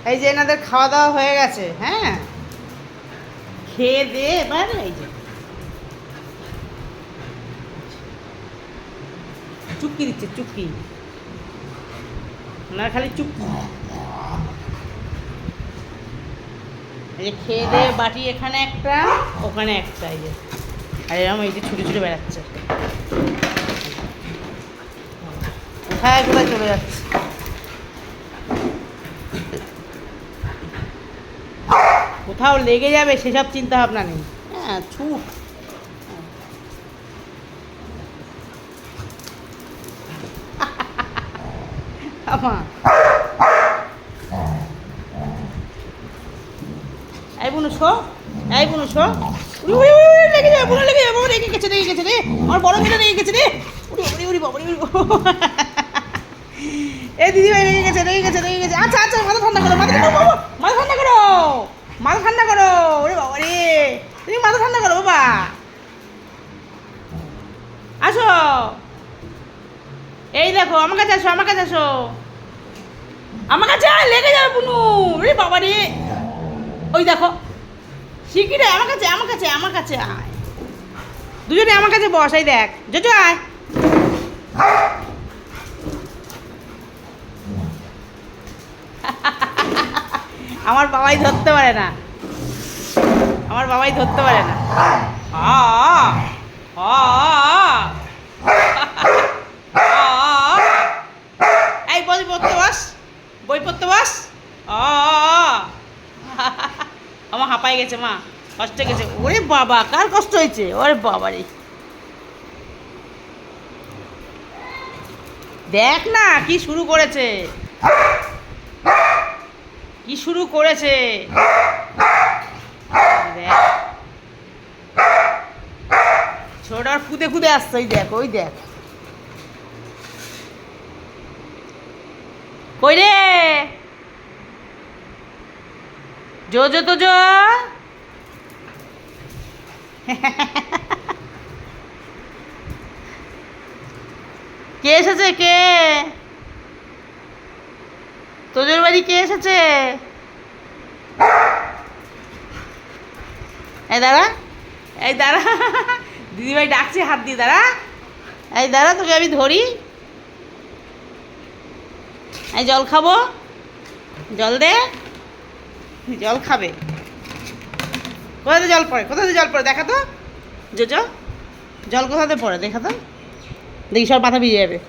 এই যে এনাদের খাওয়া দাওয়া হয়ে গেছে, হ্যাঁ, খেয়ে দিয়ে এবার এই যে চুটকি দিচ্ছে, চুটকি, ওনার খালি চুটকি। এই যে খেয়ে দিয়ে বাটি এখানে একটা, ওখানে একটা, এই যে আর এরকম এই যে ছুটে ছুটে বেড়াচ্ছে, কোথায় কোথায় চলে যাচ্ছে। কোথাও লেগে যাবে সেসব চিন্তা ভাবনা নেই, হ্যাঁ ছুট। আমার এই বুনু শো, এই বুনু শো, লেগে যাবে, বুনু লেগে যাবে, রেগে গেছে, রেগে গেছে রে, আমার বড় মেয়েটা রেগে গেছে রে, উড়ি উড়ি উড়ি বাবা, উড়ি এই দিদিভাই রেগে গেছে, রেগে গেছে, রেগে গেছে। আচ্ছা আচ্ছা, মাথা ঠান্ডা করো, মাথা ঠান্ডা করো, মাথা ঠান্ডা করো, মাথা ঠান্ডা করো, ওরে বাবা রে, তুমি মাথা ঠান্ডা করো বাবা, আসো, এই দেখো আমার কাছে আসো, আমার কাছে আসো, আমার কাছে আয়, লেগে যাবে বুনু, রে বাবা রে, ওই দেখো শিগগিরি আমার কাছে, আমার কাছে, আমার কাছে আয়, দুজনে আমার কাছে বস, এই দেখ জোজো আয়। আমার বাবাই ধরতে পারে না, আমার বাবাই ধরতে পারে না। এই বই পড়তে বস, বই পড়তে বস। আমার হাঁপাই গেছে মা, কষ্ট গেছে, ওরে বাবা কার কষ্ট হয়েছে, ওরে বাবা রে, দেখ না কি শুরু করেছে, কি শুরু করেছে, দেখ ছোটার কুদে কুদে আসছে, ওই দেখ, ওই দেখ, কই রে জো তো জো, কে এসেছে, কে তোদের বাড়ি কে এসেছে, এই দাঁড়া, এই দাঁড়া, দিদিভাই ডাকছে হাত দিয়ে, দাঁড়া, এই দাঁড়া তোকে আমি ধরি, এই জল খাবো, জল দে, জল খাবে, কোথাতে জল পড়ে, কোথাতে জল পড়ে দেখা তো, জোজো জল কোথাতে পড়ে দেখা তো, দেখি সব মাথা ভিজে যাবে।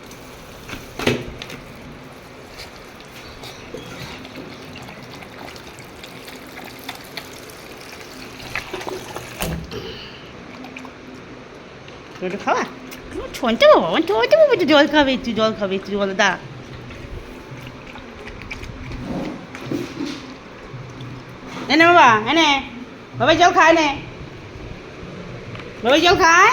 একটু খাওয়া, ছোঁতে বাবা, ছোঁতে বাবা, একটু জল খাবে, একটু জল খাবে, একটু জল দাঁড়া, এনে বাবা, এনে বাবাই জল খায়, নে বাবাই জল খায়।